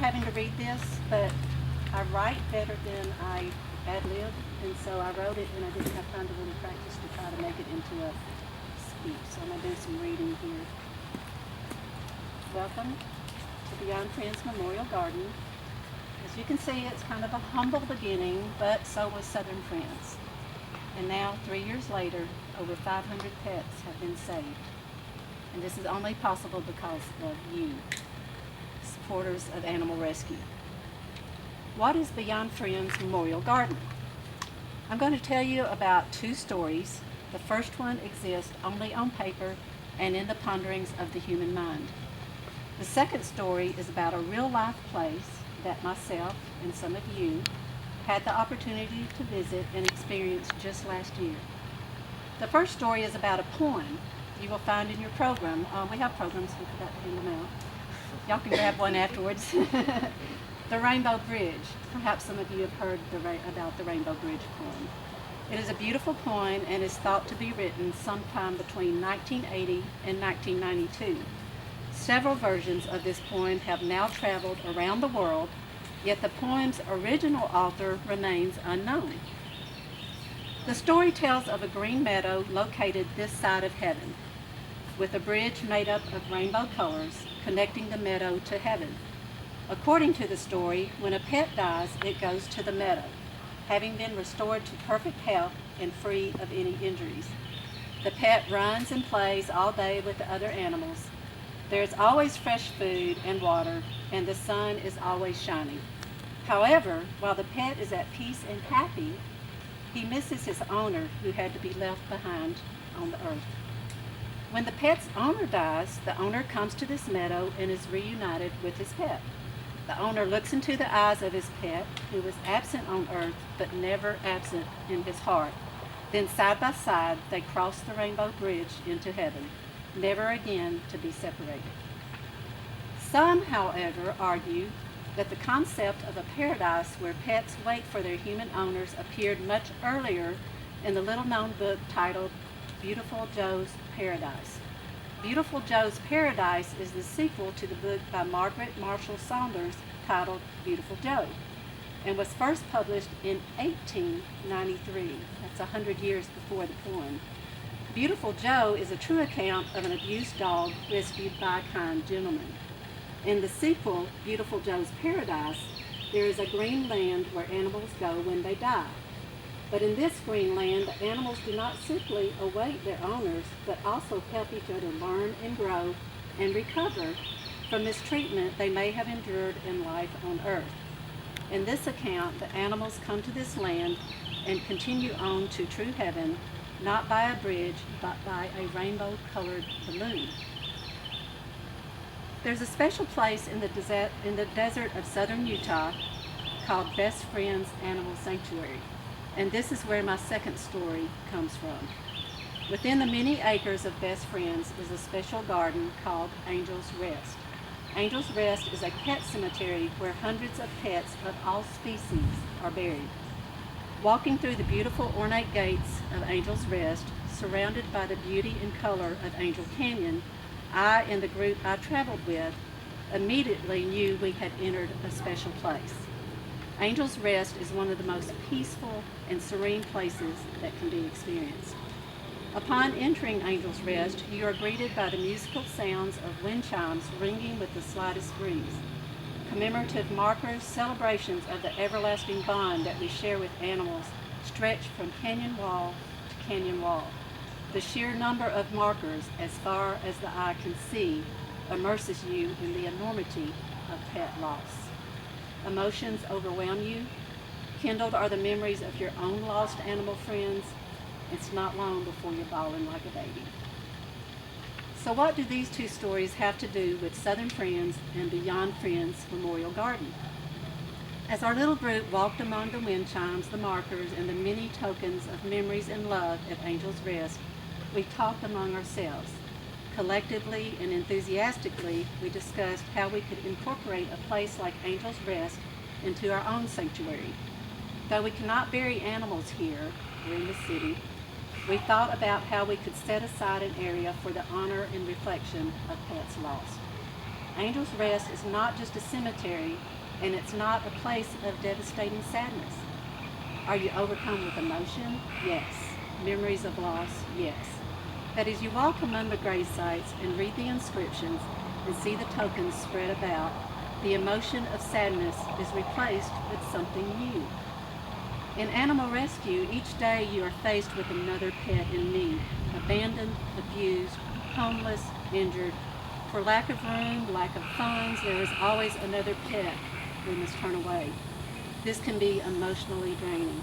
having to read this, but I write better than I ad-lib, and so I wrote it and I didn't have time to really practice to try to make it into a speech. So I'm going to do some reading here. Welcome to Beyond Friends Memorial Garden. As you can see, it's kind of a humble beginning, but so was Southern Friends. And now, 3 years later, over 500 pets have been saved. And this is only possible because of you, supporters of animal rescue. What is Beyond Friends Memorial Garden? I'm going to tell you about two stories. The first one exists only on paper and in the ponderings of the human mind. The second story is about a real-life place that myself and some of you had the opportunity to visit and experience just last year. The first story is about a poem you will find in your program. We have programs, we forgot to hand them out. Y'all can grab one afterwards. The Rainbow Bridge. Perhaps some of you have heard about the Rainbow Bridge poem. It is a beautiful poem and is thought to be written sometime between 1980 and 1992. Several versions of this poem have now traveled around the world, yet the poem's original author remains unknown. The story tells of a green meadow located this side of heaven, with a bridge made up of rainbow colors connecting the meadow to heaven. According to the story, when a pet dies, it goes to the meadow, having been restored to perfect health and free of any injuries. The pet runs and plays all day with the other animals. There is always fresh food and water, and the sun is always shining. However, while the pet is at peace and happy, he misses his owner who had to be left behind on the earth. When the pet's owner dies, the owner comes to this meadow and is reunited with his pet. The owner looks into the eyes of his pet, who was absent on earth but never absent in his heart. Then side by side, they cross the rainbow bridge into heaven, never again to be separated. Some, however, argue that the concept of a paradise where pets wait for their human owners appeared much earlier in the little-known book titled Beautiful Joe's Paradise. Beautiful Joe's Paradise is the sequel to the book by Margaret Marshall Saunders titled Beautiful Joe, and was first published in 1893. That's 100 years before the poem. Beautiful Joe is a true account of an abused dog rescued by a kind gentleman. In the sequel, Beautiful Joe's Paradise, there is a green land where animals go when they die. But in this green land, the animals do not simply await their owners, but also help each other learn and grow and recover from mistreatment they may have endured in life on earth. In this account, the animals come to this land and continue on to true heaven, not by a bridge, but by a rainbow-colored balloon. There's a special place in the desert of southern Utah called Best Friends Animal Sanctuary, and this is where my second story comes from. Within the many acres of Best Friends is a special garden called Angel's Rest. Angel's Rest is a pet cemetery where hundreds of pets of all species are buried. Walking through the beautiful ornate gates of Angel's Rest, surrounded by the beauty and color of Angel Canyon, I and the group I traveled with immediately knew we had entered a special place. Angel's Rest is one of the most peaceful and serene places that can be experienced. Upon entering Angel's Rest, you are greeted by the musical sounds of wind chimes ringing with the slightest breeze. Commemorative markers, celebrations of the everlasting bond that we share with animals stretch from canyon wall to canyon wall. The sheer number of markers, as far as the eye can see, immerses you in the enormity of pet loss. Emotions overwhelm you. Kindled are the memories of your own lost animal friends. It's not long before you're bawling like a baby. So what do these two stories have to do with Southern Friends and Beyond Friends Memorial Garden? As our little group walked among the wind chimes, the markers, and the many tokens of memories and love at Angel's Rest, we talked among ourselves. Collectively and enthusiastically, we discussed how we could incorporate a place like Angel's Rest into our own sanctuary. Though we cannot bury animals here, we're in the city, we thought about how we could set aside an area for the honor and reflection of pets lost. Angels Rest is not just a cemetery, and it's not a place of devastating sadness. Are you overcome with emotion? Yes. Memories of loss? Yes. But as you walk among the grave sites and read the inscriptions and see the tokens spread about, the emotion of sadness is replaced with something new. In animal rescue, each day you are faced with another pet in need, abandoned, abused, homeless, injured. For lack of room, lack of funds, there is always another pet we must turn away. This can be emotionally draining.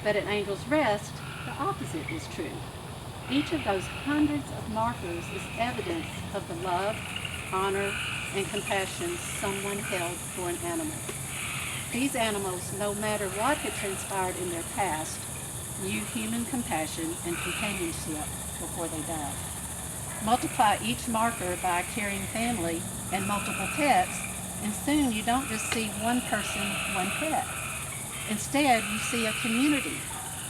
But at Angel's Rest, the opposite is true. Each of those hundreds of markers is evidence of the love, honor, and compassion someone held for an animal. These animals, no matter what had transpired in their past, knew human compassion and companionship before they died. Multiply each marker by a caring family and multiple pets, and soon you don't just see one person, one pet. Instead, you see a community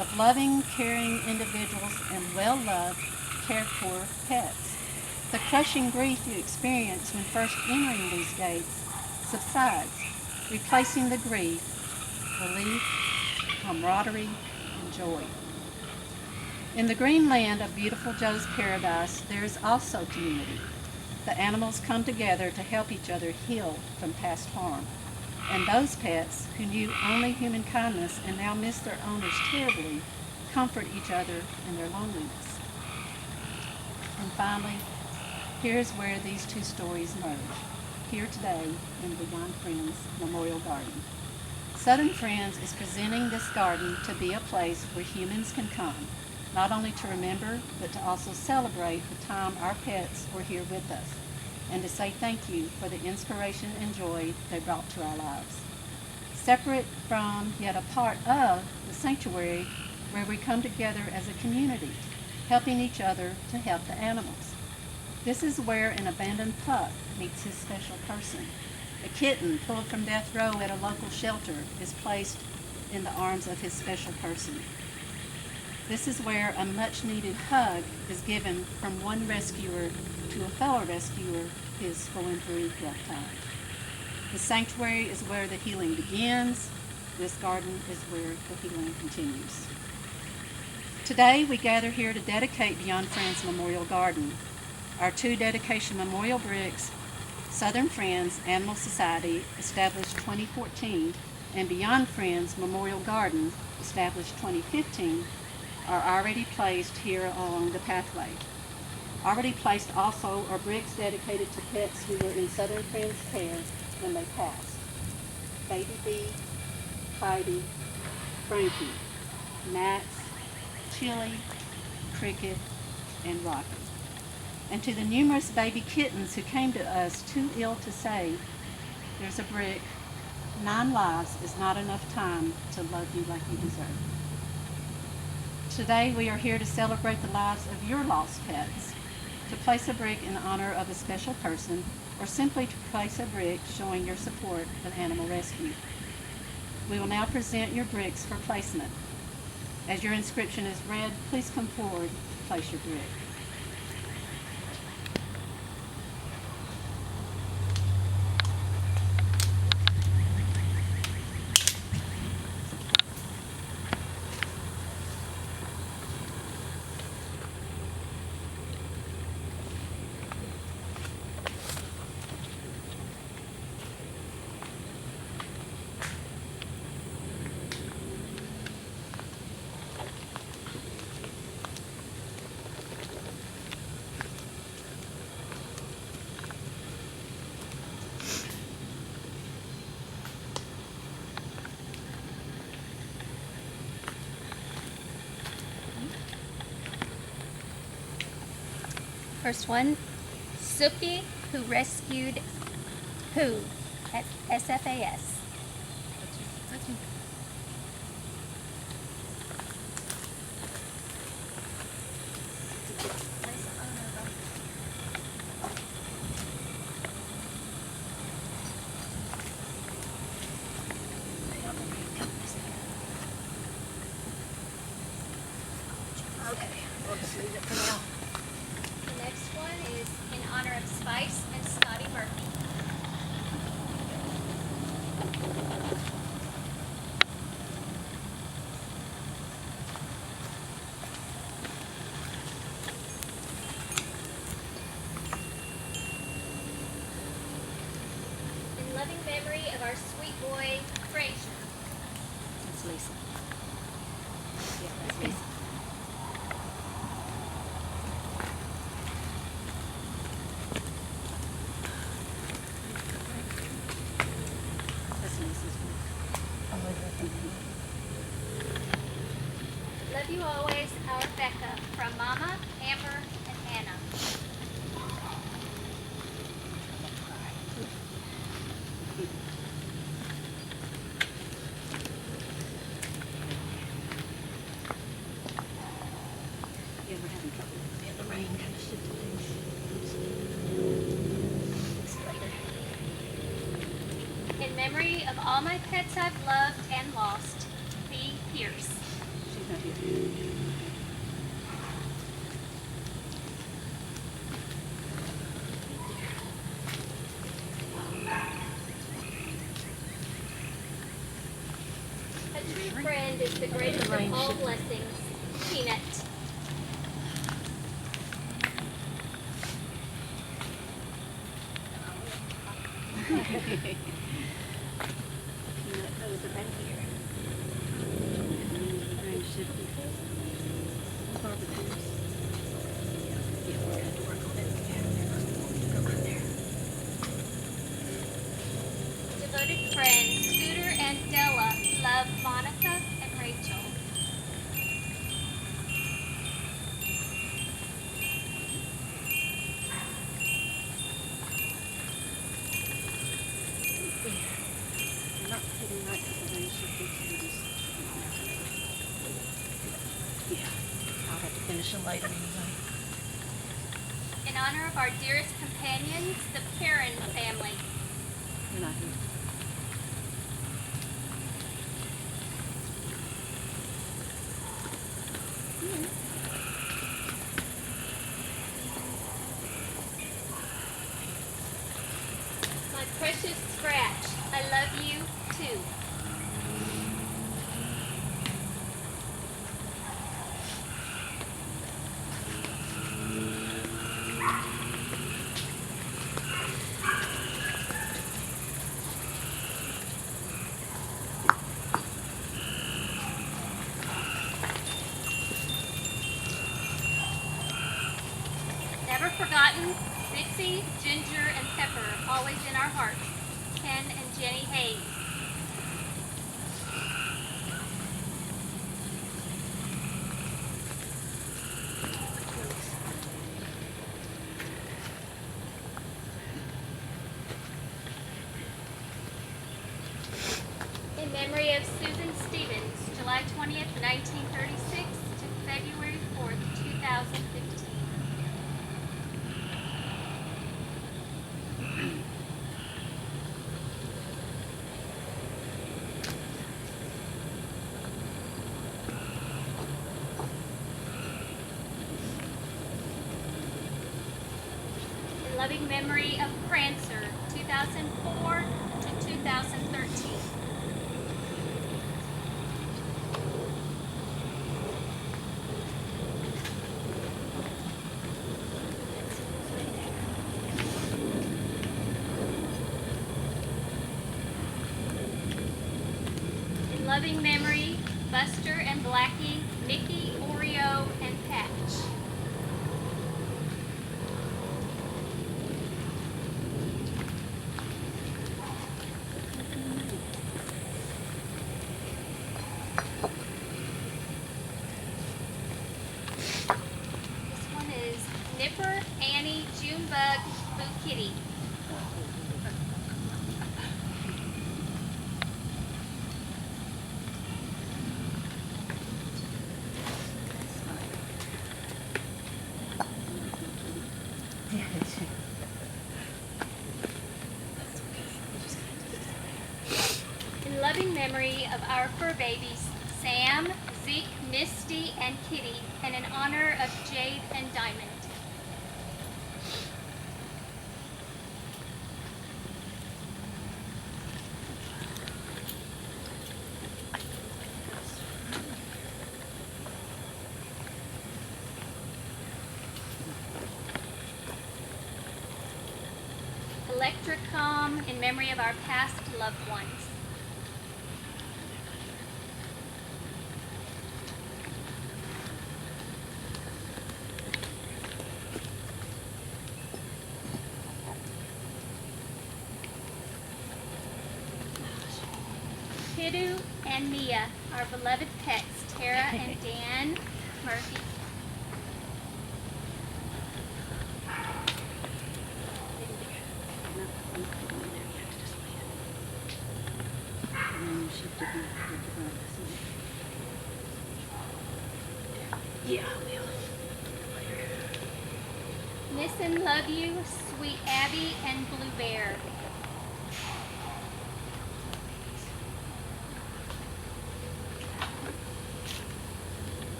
of loving, caring individuals and well-loved, cared-for pets. The crushing grief you experience when first entering these gates subsides, replacing the grief, relief, camaraderie, and joy. In the green land of beautiful Joe's Paradise, there is also community. The animals come together to help each other heal from past harm. And those pets, who knew only human kindness and now miss their owners terribly, comfort each other in their loneliness. And finally, here's where these two stories merge, here today in Beyond Friends Memorial Garden. Southern Friends is presenting this garden to be a place where humans can come, not only to remember, but to also celebrate the time our pets were here with us, and to say thank you for the inspiration and joy they brought to our lives. Separate from, yet a part of, the sanctuary where we come together as a community, helping each other to help the animals. This is where an abandoned pup meets his special person. A kitten pulled from death row at a local shelter is placed in the arms of his special person. This is where a much-needed hug is given from one rescuer to a fellow rescuer who is going through rough times. The sanctuary is where the healing begins. This garden is where the healing continues. Today, we gather here to dedicate Beyond Friends Memorial Garden. Our two dedication memorial bricks, Southern Friends Animal Society, established 2014, and Beyond Friends Memorial Garden, established 2015, are already placed here along the pathway. Already placed also are bricks dedicated to pets who were in Southern Friends care when they passed. Baby Bee, Heidi, Frankie, Max, Chili, Cricket, and Rocky. And to the numerous baby kittens who came to us too ill to say, there's a brick, 9 lives is not enough time to love you like you deserve. Today we are here to celebrate the lives of your lost pets, to place a brick in honor of a special person, or simply to place a brick showing your support of animal rescue. We will now present your bricks for placement. As your inscription is read, please come forward to place your brick. First one, Suki, who rescued Pooh at SFAS. We'll just leave it for now. The next one is in honor of Spice and Scotty Murphy. boy Frazier. That's Lisa. Yeah, that's Lisa. That's Lisa's one. Love you always, our Becca, from Mama, Amber, and Anna. Yeah, we're having trouble. Yeah, the rain kind of shifted things. In memory of all my pets I've loved and lost, B. Pierce. She's not here. A true friend is the greatest of all blessings. Peanut. Peanut goes right here. Rain shifted. Barbara Pierce. Yeah, we're gonna have to work on it. Yeah, go right there. Devoted friends Scooter and Della love Monica and Rachel. We're not hitting right because the rain shifted, so we just. Yeah, I'll have to finish them later anyway. In honor of our dearest companions, the Perrin family. You're not here. My precious Scratch, I love you too. Never forgotten, Dixie, Ginger, and Pepper, always in our hearts. Ken and Jenny Hayes. In memory of Susan Stevens, July 20th, 1936 to February 4th, 2015. In loving memory of Prancer, 2004 to 2013. In loving memory, Buster and Blackie, Mickey, Oreo, and Patch. This one is Nipper, Annie, Junebug, Boo Kitty. In loving memory of our fur babies, Sam, Zeke, Misty, and Kitty, and in honor of Jade and Diamond. Electricom in memory of our past loved ones. Shidu and Mia, our beloved pets, Tara and Dan Murphy. Yeah, I will. Miss and love you, sweet Abby and Blue Bear.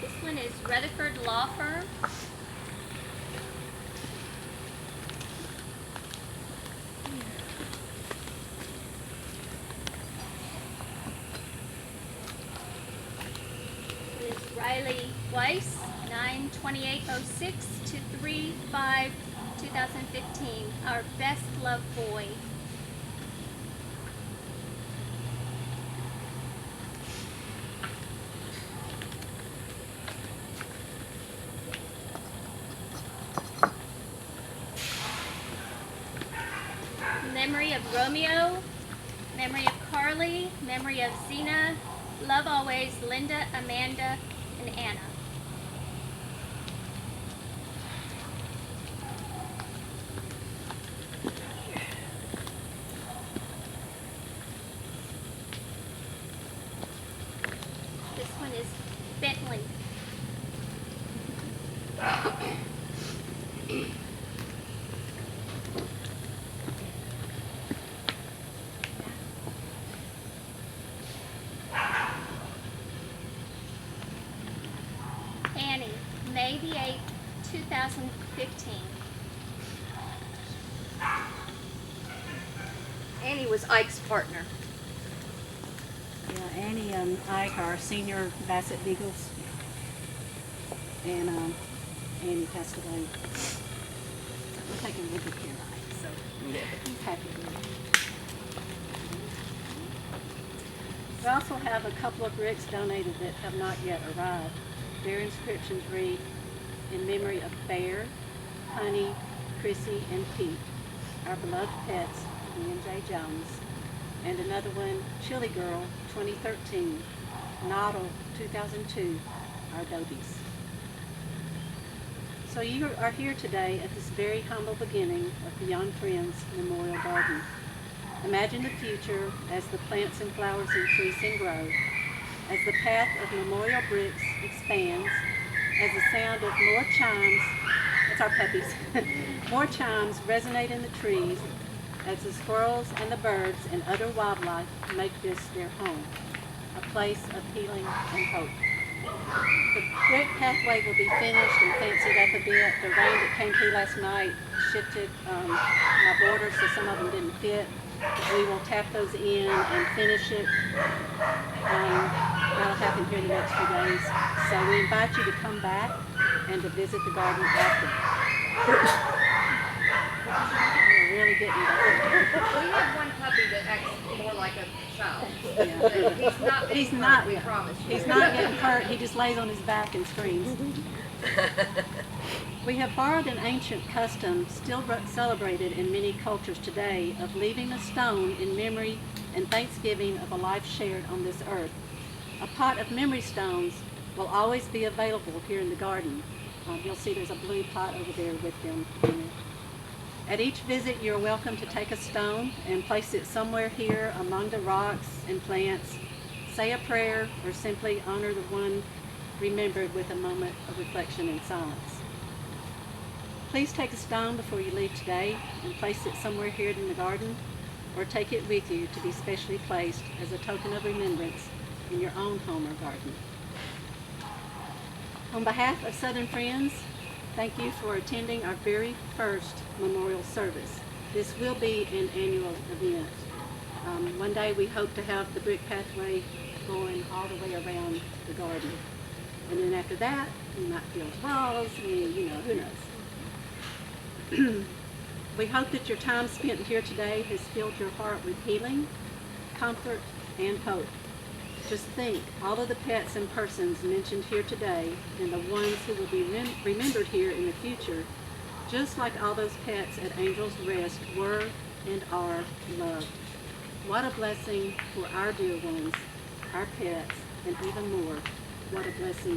This one is Rutherford Law Firm. This is Riley Weiss, 9/28/06 to 3/5/2015. Our best loved boy. Memory of Romeo, memory of Carly, memory of Zena, love always Linda, Amanda, and Anna. This one is Bentley. Annie, May the 8th, 2015. Annie was Ike's partner. Yeah, Annie and Ike are senior Basset Beagles. And Annie passed away. We're taking really good care of Ike, so he's happy with it. We also have a couple of bricks donated that have not yet arrived. Their inscriptions read, in memory of Bear, Honey, Chrissy, and Pete, our beloved pets, E&J Jones. And another one, Chili Girl, 2013, Noddle, 2002, our Dobies. So you are here today at this very humble beginning of Beyond Friends Memorial Garden. Imagine the future as the plants and flowers increase and grow, as the path of memorial bricks expands, as the sound of more chimes, that's our puppies, more chimes resonate in the trees, as the squirrels and the birds and other wildlife make this their home, a place of healing and hope. The brick pathway will be finished and fancied up a bit. The rain that came through last night shifted my borders, so some of them didn't fit. We will tap those in and finish it. That'll happen here in the next few days. So we invite you to come back and to visit the garden after. We're really getting there. We have one puppy that acts more like a child. Yeah. He's not being hurt, we promise you. He's not getting hurt. He just lays on his back and screams. We have borrowed an ancient custom still celebrated in many cultures today of leaving a stone in memory and thanksgiving of a life shared on this earth. A pot of memory stones will always be available here in the garden. You'll see there's a blue pot over there with them in it. At each visit, you're welcome to take a stone and place it somewhere here among the rocks and plants, say a prayer, or simply honor the one remembered with a moment of reflection and silence. Please take a stone before you leave today and place it somewhere here in the garden, or take it with you to be specially placed as a token of remembrance in your own home or garden. On behalf of Southern Friends, thank you for attending our very first memorial service. This will be an annual event. One day we hope to have the brick pathway going all the way around the garden. And then after that, we might build walls, who knows. We hope that your time spent here today has filled your heart with healing, comfort, and hope. Just think, all of the pets and persons mentioned here today and the ones who will be remembered here in the future, just like all those pets at Angel's Rest were and are loved. What a blessing for our dear ones, our pets, and even more, what a blessing